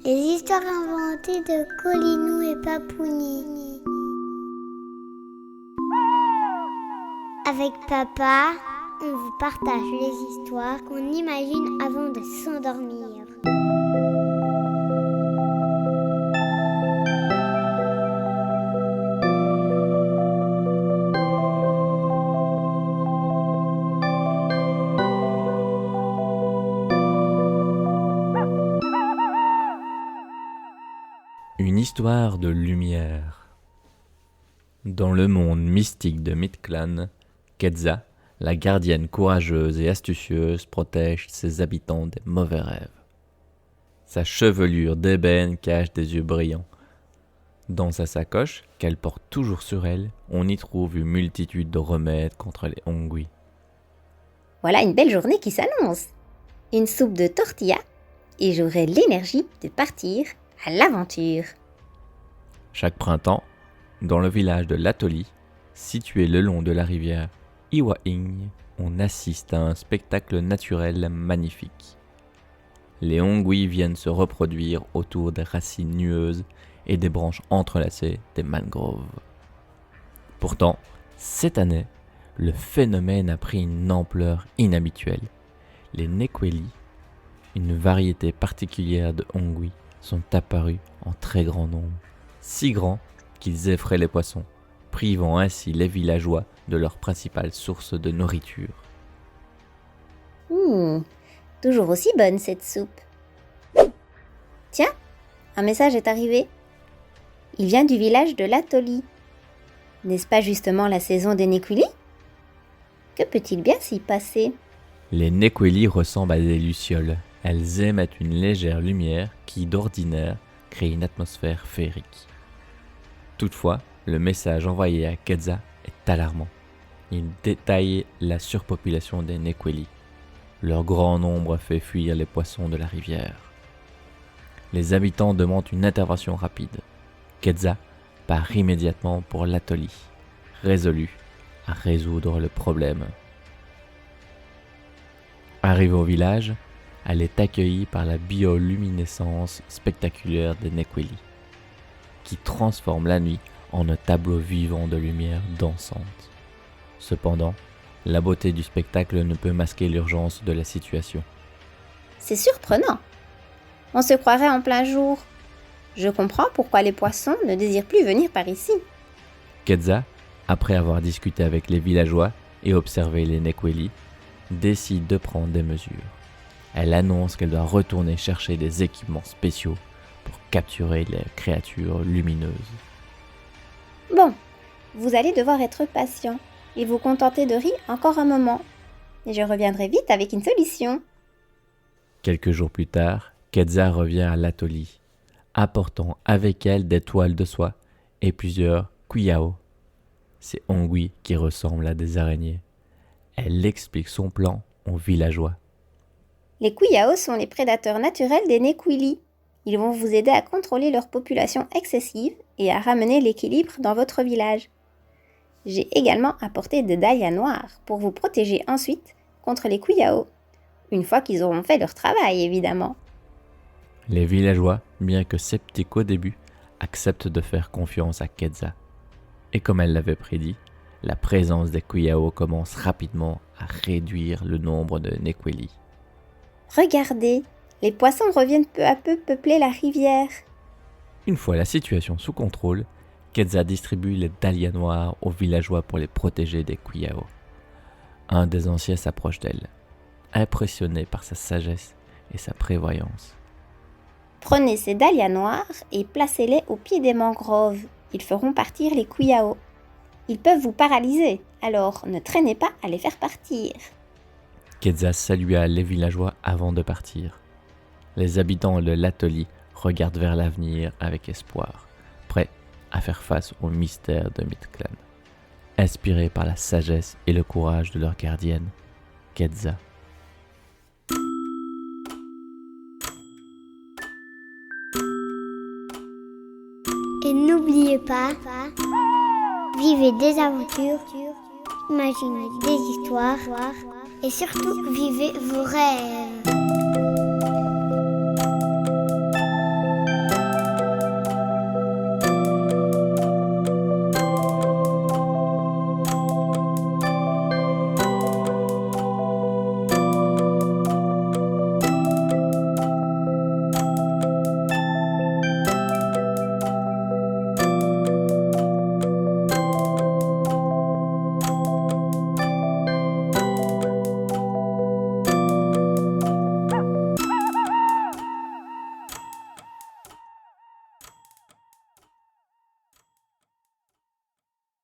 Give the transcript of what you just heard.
Les histoires inventées de Colinou et Papouni. Avec papa, on vous partage les histoires qu'on imagine avant de s'endormir. Une histoire de lumière. Dans le monde mystique de Mithclan, Quetzal, la gardienne courageuse et astucieuse, protège ses habitants des mauvais rêves. Sa chevelure d'ébène cache des yeux brillants. Dans sa sacoche, qu'elle porte toujours sur elle, on y trouve une multitude de remèdes contre les ongui. Voilà une belle journée qui s'annonce. Une soupe de tortilla et j'aurai l'énergie de partir à l'aventure. Chaque printemps, dans le village de Latoli, situé le long de la rivière Iwaing, on assiste à un spectacle naturel magnifique. Les ongui viennent se reproduire autour des racines nueuses et des branches entrelacées des mangroves. Pourtant, cette année, le phénomène a pris une ampleur inhabituelle. Les nekweli, une variété particulière de ongui, sont apparus en très grand nombre, si grands qu'ils effraient les poissons, privant ainsi les villageois de leur principale source de nourriture. Toujours aussi bonne cette soupe. Tiens, un message est arrivé. Il vient du village de Latoli. N'est-ce pas justement la saison des nekwili ? Que peut-il bien s'y passer ? Les nekweli ressemblent à des lucioles. Elles émettent une légère lumière qui, d'ordinaire, crée une atmosphère féerique. Toutefois, le message envoyé à Quetzal est alarmant. Il détaille la surpopulation des nekweli. Leur grand nombre fait fuir les poissons de la rivière. Les habitants demandent une intervention rapide. Quetzal part immédiatement pour l'Atoli, résolu à résoudre le problème. Arrivée au village, elle est accueillie par la bioluminescence spectaculaire des nekweli, qui transforme la nuit en un tableau vivant de lumière dansante. Cependant, la beauté du spectacle ne peut masquer l'urgence de la situation. C'est surprenant. On se croirait en plein jour. Je comprends pourquoi les poissons ne désirent plus venir par ici. Quetzal, après avoir discuté avec les villageois et observé les nekweli, décide de prendre des mesures. Elle annonce qu'elle doit retourner chercher des équipements spéciaux pour capturer les créatures lumineuses. Bon, vous allez devoir être patient et vous contenter de riz encore un moment. Et je reviendrai vite avec une solution. Quelques jours plus tard, Quetzal revient à l'Atoli, apportant avec elle des toiles de soie et plusieurs kuyao, ces ongui qui ressemblent à des araignées. Elle explique son plan aux villageois. Les kuyao sont les prédateurs naturels des nekwili. Ils vont vous aider à contrôler leur population excessive et à ramener l'équilibre dans votre village. J'ai également apporté des dahlias noirs pour vous protéger ensuite contre les kuyao, une fois qu'ils auront fait leur travail évidemment. Les villageois, bien que sceptiques au début, acceptent de faire confiance à Quetzal. Et comme elle l'avait prédit, la présence des kuyao commence rapidement à réduire le nombre de nekweli. Regardez, les poissons reviennent peu à peu peupler la rivière. Une fois la situation sous contrôle, Quetzal distribue les dahlias noirs aux villageois pour les protéger des kuyao. Un des anciens s'approche d'elle, impressionné par sa sagesse et sa prévoyance. Prenez ces dahlias noirs et placez-les au pied des mangroves. Ils feront partir les kuyao. Ils peuvent vous paralyser, alors ne traînez pas à les faire partir. Quetzal salua les villageois avant de partir. Les habitants de l'Atoli regardent vers l'avenir avec espoir, prêts à faire face au mystère de Mithclan, inspirés par la sagesse et le courage de leur gardienne, Quetzal. Et n'oubliez pas, vivez des aventures, imaginez des histoires et surtout vivez vos rêves.